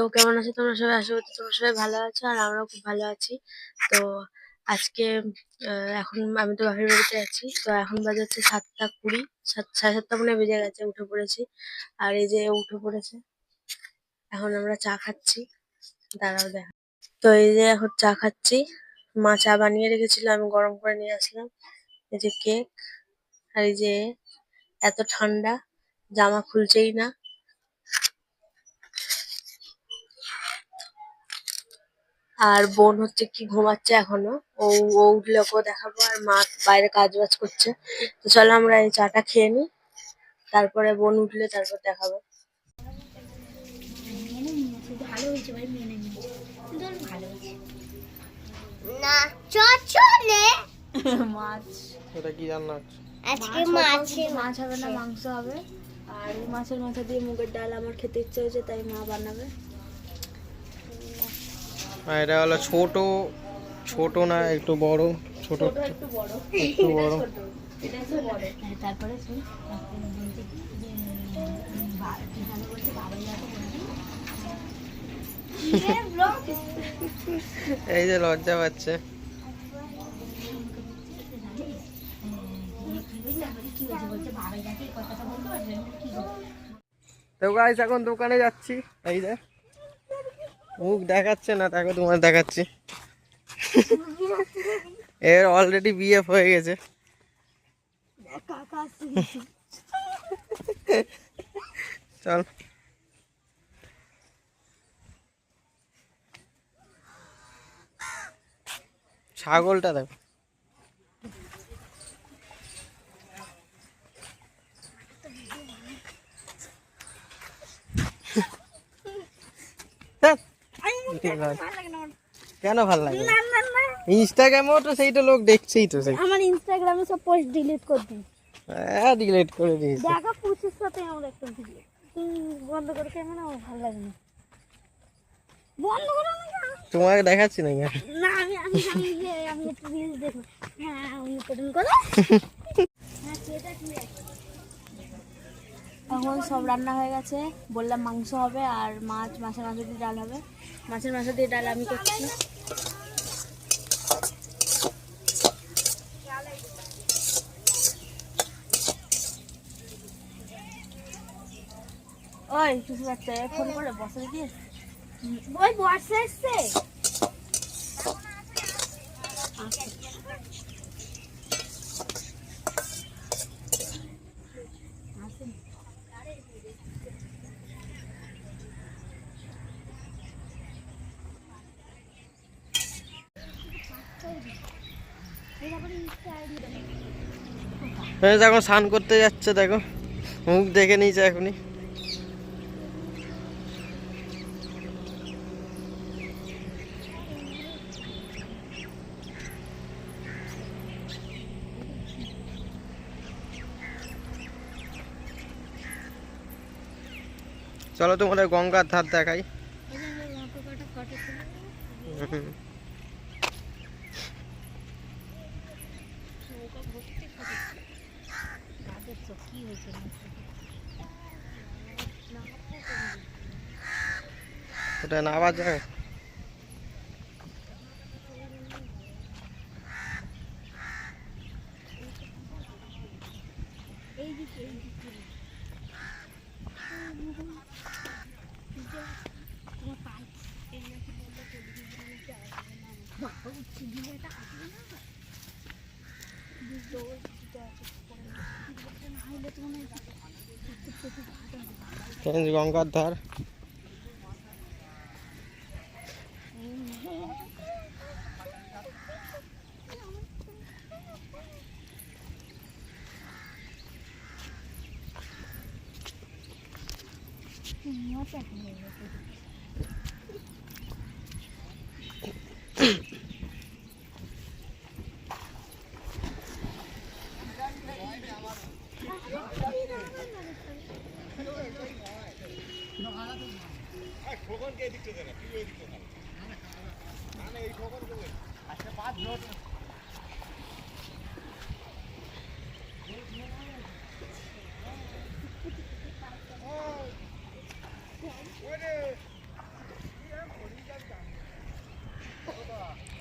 তো কেমন আছো তোমরা সবাই? আশা করছি তোমরা সবাই ভালো আছো আর আমরাও খুব ভালো আছি। তো আজকে এখন আমি তো বাপের বাড়িতে আছি। তো এখন বাজে হচ্ছে 7:20, 7:30 মনে হয় বেজে গেছে। উঠে পড়েছি আর এই যে ও উঠে পড়েছে। এখন আমরা চা খাচ্ছি। দাঁড়াও দেখা। তো এই যে এখন চা খাচ্ছি। মা চা বানিয়ে রেখেছিল, আমি গরম করে নিয়ে আসলাম। এই যে কেক আর এই যে এত ঠান্ডা, জামা খুলছেই না। আর বোন হচ্ছে কি ঘুমাচ্ছে এখনো। ও ও উঠলে ওকেও দেখাবো। আর মা বাইরে কাজ বাজ করছে। তো চলো আমরা এই চাটা খেয়ে নিই, তারপরে বোন উঠলে তারপর দেখাবো। ভালো হয়েছে ভাই, মেনে নিয়েছি কিন্তু ভালো হয়েছে না। চলে মাছ, এটা কি রান্না হচ্ছে? আজকে মাছ হবে না, মাংস হবে। আর মাছের মাথা দিয়ে মুগের ডাল আমার খেতে ইচ্ছে হয়েছে, তাই মা বানাবে। আর এটা হলো ছোট, ছোট না একটু বড়, ছোট একটু বড়, একটু বড়। এটা একটু বড়। তারপরে শুন, এই যে লজ্জা পাচ্ছে। তো গাইস এখন দোকানে যাচ্ছি। এই যে মুখ দেখাচ্ছে না, দেখো তোমার দেখাচ্ছি। এর অলরেডি বিএফ হয়ে গেছে। চল ছাগলটা দেখো। কেন ভালো লাগে? ইনস্টাগ্রামেও তো সেইটা লোক দেখছেই তো। সেই আমার ইনস্টাগ্রামে সব পোস্ট ডিলিট করে দিই। হ্যাঁ, ডিলিট করে দিয়েছি। দেখা পুচির সাথে আমার একটা ভিডিও বন্ধ করে ক্যামেরা, আমার ভালো লাগে না। বন্ধ করো না। তোমাকে দেখাচ্ছি না না আমি আমি আমি আমি একটু রিলস দেখো। হ্যাঁ আমি করুন করো। হ্যাঁ সেটা কি আছে। এখন সব রান্না হয়ে গেছে। বললাম মাংস হবে আর মাছের মাথা দিয়ে ডাল হবে। মাছের মাথা দিয়ে ডাল আমি করছি। ওই কিছু একটা ফোন করে বসে দিয়ে ওই বসে এসছে। এখন স্নান করতে যাচ্ছে, দেখো মুখ দেখে নিয়েছে এখনই। চলো তোমাদের গঙ্গার ধার দেখাই। ওটা নামার জায়গা। গঙ্গার ধার।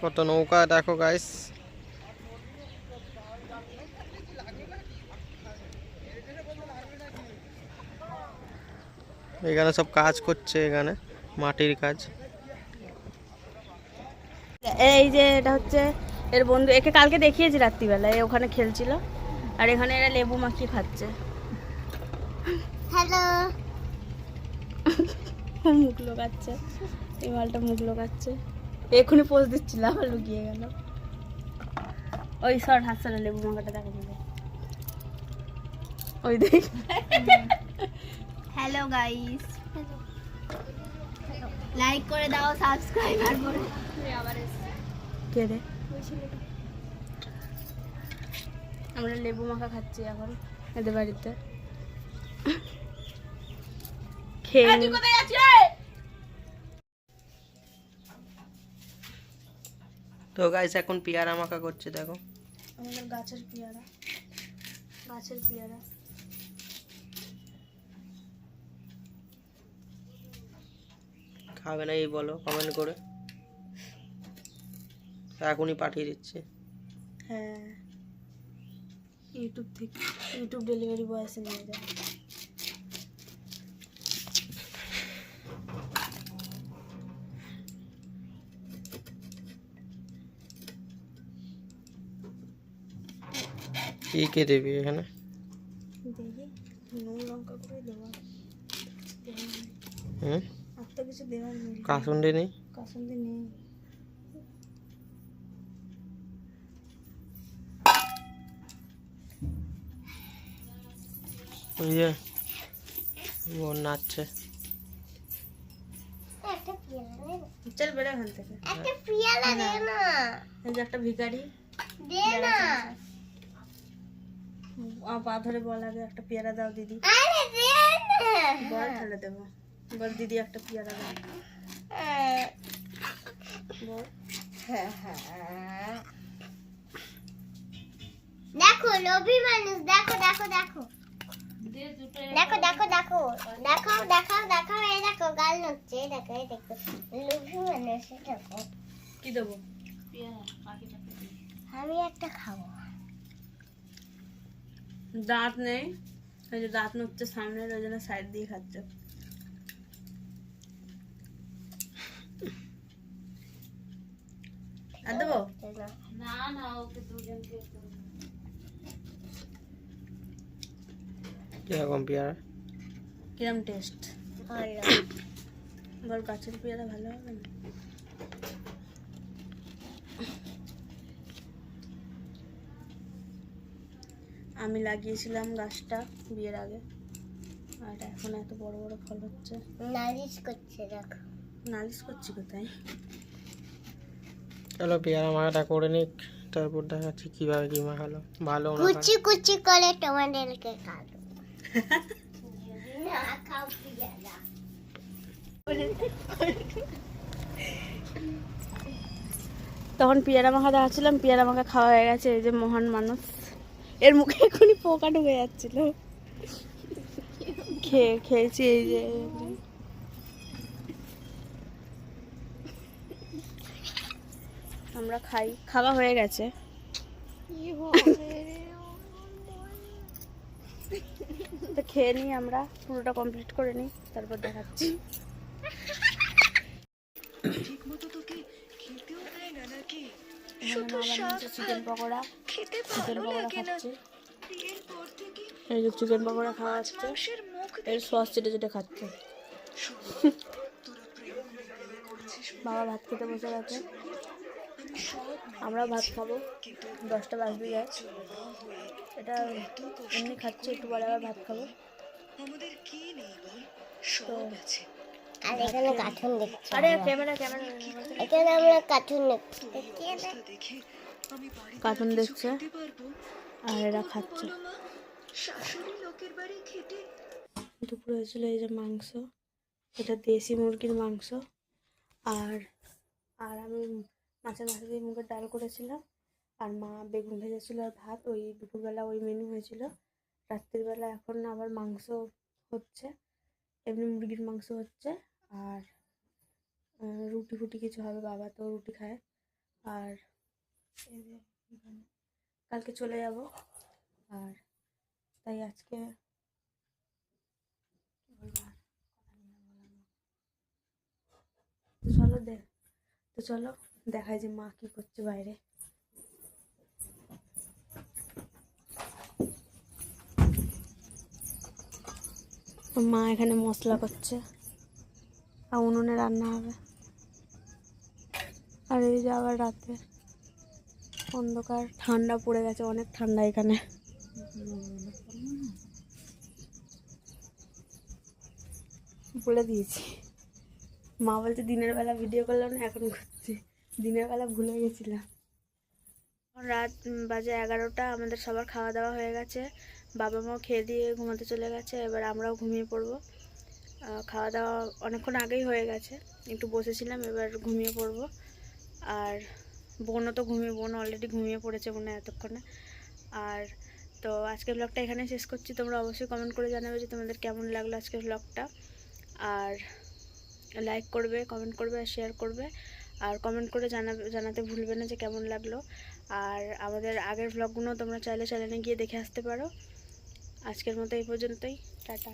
কত নৌকা দেখো গাইস। এখানে সব কাজ করছে, এখানে মাটির কাজ। এই যে এটা হচ্ছে এর বন্ধু, একে কালকে দেখিয়েছি রাত্রিবেলায়, ওখানে খেলছিল আর এখানে এরা লেবু মাখিয়ে খাচ্ছে। হ্যালো। মুখ লোকাচ্ছে, এই মালটা মুখ লোকাচ্ছে। এক্ষুনি পোজ দিচ্ছিল, আবার লুকিয়ে গেল। ওই শর্ট হাসছে না, লেবু মাখাটা দেখা যাবে। ওই দেখ। হ্যালো গাইস, লাইক করে দাও, সাবস্ক্রাইবার করে কে রে? আমরা লেবু মাখা খাচ্ছি এখন এদের বাড়িতে। খেয়ে নিই। তো গাইস এখন পেয়ারা মাখা করছে দেখো। আমাদের গাছের পেয়ারা, গাছের পেয়ারা। খাবে না এই বলো কমেন্ট করে, এখনই পাঠিয়ে দিচ্ছে। হ্যাঁ, ইউটিউব থেকে, ইউটিউব ডেলিভারি বয় এসে নিয়ে যায়। কি কে দেবে এখানে? দেখি নুন লঙ্কা করে দেওয়া, হুম, আর তো কিছু দেওয়ার নেই। কাসুন্ডি নেই? কাসুন্দি নেই। ওই যে বোন নাচছে। একটা পেয়ারা দে না, চল বেরো এখান থেকে। একটা পেয়ারা দে না, এই যে একটা ভিখারি, দে না, আমার পা ধরে বল আগে একটা পেয়ারা দাও দিদি। আরে দে না। বল তাহলে দেবো। বল দিদি একটা পেয়ারা দাও। বল। দেখো লোভী মানুষ, দেখো দেখো দেখো দেখো দেখো দেখো দেখো দেখো দেখো, এই দেখো গাল নড়ছে, এই দেখো এই দেখো লোভী মানুষ, এই দেখো। কি দেবো? আমি একটা খাবো। দাঁত নেই, ওই যে দাঁত নড়ছে সামনে, ওই জন্য সাইড দিয়ে খাচ্ছে। আর দেবো? না না, ওকে দুজনকে কিরকম পেয়ারা? কিরম টেস্ট? বল গাছের পেয়ারা ভালো হবে না? আমি লাগিয়েছিলাম গাছটা বিয়ের আগে, আর এখন এত বড় বড় ফল হচ্ছে। নালিশ করছে, দেখো নালিশ করছি কোথায়? চলো পেয়ারা মাখাটা করে নিক, তারপর দেখাচ্ছি কিভাবে কি মাখালো। ভালো না কুচি কুচি করে তোমাদেরকে কাটো। না খাও পেয়ারা। তখন পেয়ারা মাখা দেখাচ্ছিলাম, পেয়ারা মাখা খাওয়া হয়ে গেছে। এই যে মহান মানুষ, এর মুখে এখনই পোকা ঢুকে যাচ্ছিল, খেয়েছি। এই যে আমরা খাই, খাওয়া হয়ে গেছে। তো খেয়ে নিই, আমরা পুরোটা কমপ্লিট করে নিই, তারপর দেখাচ্ছি। চিকেন পকোড়া, চিকেন পকোড়া খাচ্ছি। এই যে চিকেন পকোড়া খাওয়া হচ্ছে, এর সস চেটে চেটে খাচ্ছে। বাবা ভাত খেতে বসে গেছে, আমরাও ভাত খাবো, 10টা বাজতে যায়। এটা এমনি খাচ্ছি, একটু পরে আবার ভাত খাবো। তো আর এখানে কার্টুন দেখছি, আরে ক্যামেরা ক্যামেরা এখানে আমরা কার্টুন দেখছি। কার্টুন দেখছে আর এরা খাচ্ছে। দুপুরে হয়েছিল এই যে মাংস, এটা দেশি মুরগির মাংস, আর আর আমি মাছের মাথা দিয়ে মুগের ডাল করেছিলাম, আর মা বেগুন ভেজেছিল আর ভাত। ওই দুপুরবেলা ওই মেনু হয়েছিল। রাত্রিবেলা এখন আবার মাংস হচ্ছে, এমনি মুরগির মাংস হচ্ছে, আর রুটি ফুটি কিছু হবে, বাবা তো রুটি খায়। আর এই যে এখানে কালকে চলে যাব। আর তাই আজকে কি বলবো আর, কথা নিয়ে আর বলার মতো। তো চলো দেখাই যে মা কি করছে বাইরে। মা এখানে মশলা করছে আর উনুনে রান্না হবে। আর এই যে আবার রাতে অন্ধকার, ঠান্ডা পড়ে গেছে, অনেক ঠান্ডা এখানে। বলে দিয়েছি, মা বলছে দিনের বেলা ভিডিও করলাম না, এখন করছি। দিনের বেলা ভুলে গেছিলাম। রাত বাজে 11টা, আমাদের সবার খাওয়া দাওয়া হয়ে গেছে। বাবা মাও খেয়ে দিয়ে ঘুমাতে চলে গেছে, এবার আমরাও ঘুমিয়ে পড়বো। খাওয়া দাওয়া অনেকক্ষণ আগেই হয়ে গেছে, একটু বসেছিলাম, এবার ঘুমিয়ে পড়বো। আর বোনও তো বোন অলরেডি ঘুমিয়ে পড়েছে মনে হয় এতক্ষণে। আর তো আজকের ব্লগটা এখানে শেষ করছি। তোমরা অবশ্যই কমেন্ট করে জানাবে যে তোমাদের কেমন লাগলো আজকের ব্লগটা। আর লাইক করবে, কমেন্ট করবে আর শেয়ার করবে। আর কমেন্ট করে জানাতে ভুলবে না যে কেমন লাগলো। আর আমাদের আগের ব্লগগুলো তোমরা চাইলে চ্যানেলে গিয়ে দেখে আসতে পারো। আজকের মতো এই পর্যন্তই, টাটা।